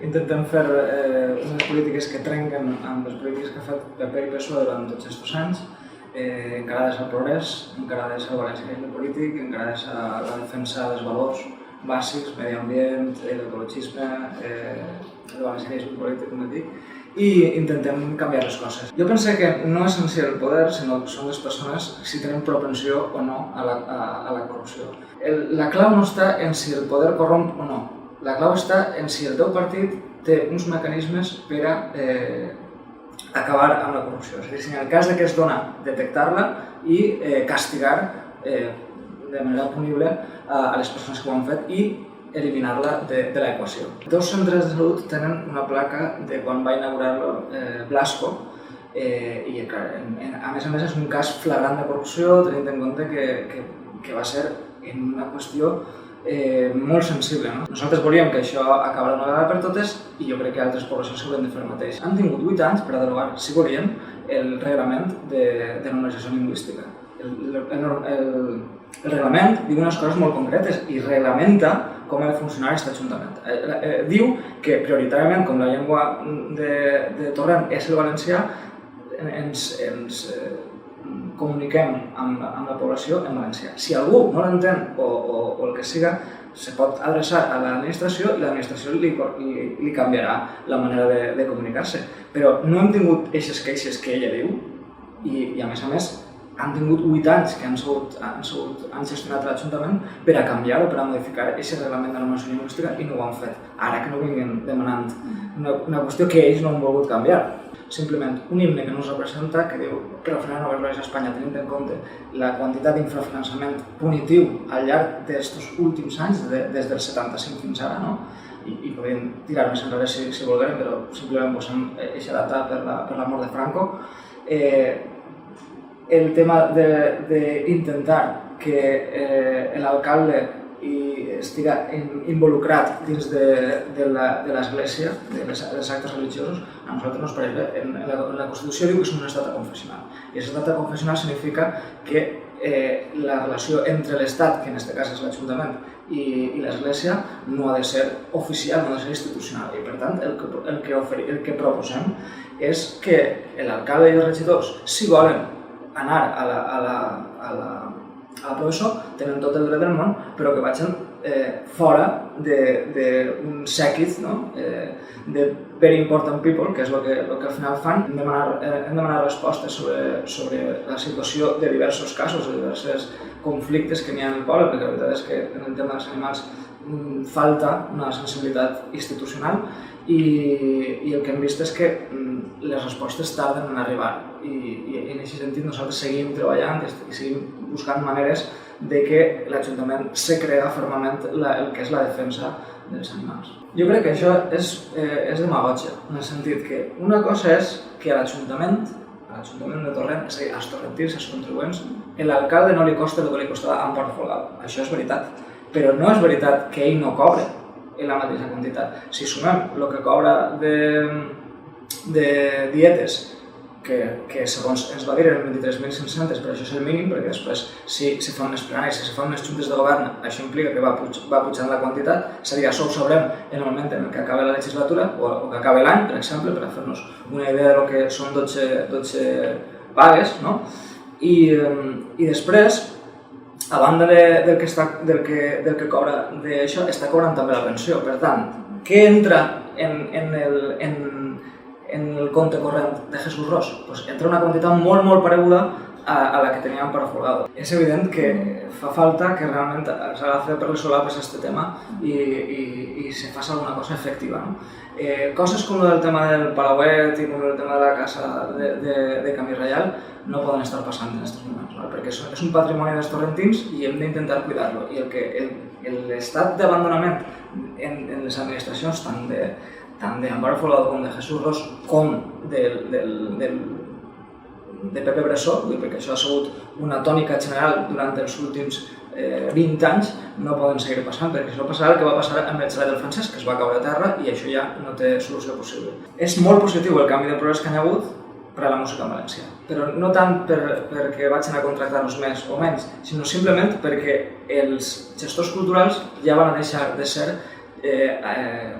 Intentem fer unes polítiques que trenquen amb les polítiques que ha fet PP i PSOE durant tots aquests anys, encarades al progrés, encarades al valencianisme polític, encarades a la defensa dels valors bàsics, medi ambient, l'ecologisme, el valencianisme polític, com et dic, i intentem canviar les coses. Jo penso que no és en si el poder, sinó que són les persones si tenen propensió o no a la corrupció. La clau no està en si el poder corromp o no. La clau està en si el teu partit té uns mecanismes per a acabar amb la corrupció. És a dir, si en el cas que es dona, detectar-la i castigar de manera punible a les persones que ho han fet i eliminar-la de l'equació. Dos centres de salut tenen una placa de quan va inaugurar-lo Blasco i a més és un cas flagrant de corrupció, tenint en compte que va ser en una qüestió molt sensible. Nosaltres volíem que això acabara una vegada per totes i jo crec que altres poblacions s'haurien de fer el mateix. Han tingut 8 anys per a derogar, si volien, el reglament de normalització lingüística. El reglament diu unes coses molt concretes i reglamenta com ha de funcionar aquest Ajuntament. Diu que prioritàriament, com la llengua de Torrent és el valencià, ens comuniquem amb la població en valencià. Si algú no l'entén o el que siga, se pot adreçar a l'administració i l'administració li canviarà la manera de comunicar-se. Però no hem tingut aquestes queixes que ella diu i a més han tingut 8 anys que han gestionat l'Ajuntament per a canviar o per a modificar aquest reglament de normalització lingüística i no ho han fet. Ara que no vinguin demanant una qüestió que ells no han volgut canviar. Simplement un himne que no ens representa, que diu que la Federació de Noves a Espanya, tenint en compte la quantitat d'infrafinançament punitiu al llarg d'aquests últims anys, des del 75 fins ara, i podríem tirar més enrere si volguem, però simplement posem aquesta data per la mort de Franco. El tema d'intentar que l'alcalde estiga involucrat dins de l'Església, dels actes religiosos, a nosaltres no ens pareix bé. La Constitució diu que és un estat confessional. I aquest estat confessional significa que la relació entre l'Estat, que en aquest cas és l'Ajuntament, i l'Església no ha de ser oficial, no ha de ser institucional. I per tant, el que proposem és que l'alcalde i els regidors, si volen anar a la professó, tenen tot el dret del món, però que vagin fora d'un sèquit de very important people, que és el que al final fan. Hem demanat respostes sobre la situació de diversos casos, de diversos conflictes que n'hi ha en el poble, perquè la veritat és que en el tema dels animals falta una sensibilitat institucional i el que hem vist és que les respostes tarden en arribar i en aquest sentit nosaltres seguim treballant i seguim buscant maneres de que l'Ajuntament se crea fermament el que és la defensa dels animals. Jo crec que això és demagògia, en el sentit que una cosa és que a l'Ajuntament de Torrent, és a dir, als torrentins, als contribuents, a l'alcalde no li costa el que li costava a Empar Folgado. Això és veritat. Però no és veritat que ell no cobra en la mateixa quantitat. Si sumem el que cobra de dietes, que segons ens va dir eren 23.500, però això és el mínim, perquè després si se fan unes plenaris, si se fan unes juntes de govern, això implica que va pujant la quantitat, és a dir, això ho sabrem en el moment en què acabi la legislatura o que acabi l'any, per exemple, per a fer-nos una idea del que són 12 pagues, i després, a banda del que cobra d'això, està cobrant també la pensió. Per tant, què entra en el compte corrent de Jesús Ros? Entra una quantitat molt pareguda a la que teníem per Folgado. És evident que fa falta que realment s'ha de fer per les solapes aquest tema i se faci alguna cosa efectiva. Coses com el tema del Palauet i com el tema de la casa de Camí Reial no poden estar passant en aquests moments, perquè és un patrimoni dels torrentins i hem d'intentar cuidar-lo. I l'estat d'abandonament en les administracions, tant d'Empar Folgado com de Jesús Ros, com de Pepe Bressó, perquè això ha sigut una tònica general durant els últims 20 anys, no poden seguir passant, perquè si no passarà el que va passar amb el xalet del Francesc, que es va caure a terra i això ja no té solució possible. És molt positiu el canvi de progrés que hi ha hagut per a la música en valencià. però no tant perquè vagin a contractar-los més o menys, sinó simplement perquè els gestors culturals ja van a deixar de ser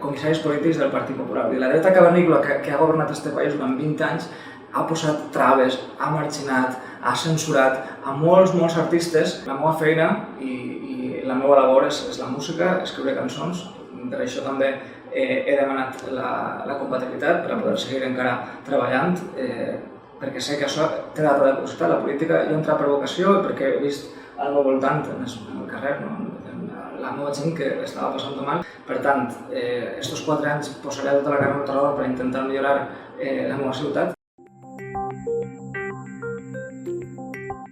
comissaris polítics del Partit Popular. La dreta cavernícola que ha governat aquest país durant 20 anys ha posat traves, ha marginat, ha censurat a molts artistes. La meva feina i la meva labor és la música, escriure cançons. Per això també he demanat la compatibilitat per a poder seguir encara treballant, perquè sé que això té data de costat, la política. Jo he entrat per vocació perquè he vist al meu voltant, en el carrer, la meva gent que estava passant mal. Per tant, aquests 4 anys posaré tota la carn al roda per intentar millorar la meva ciutat.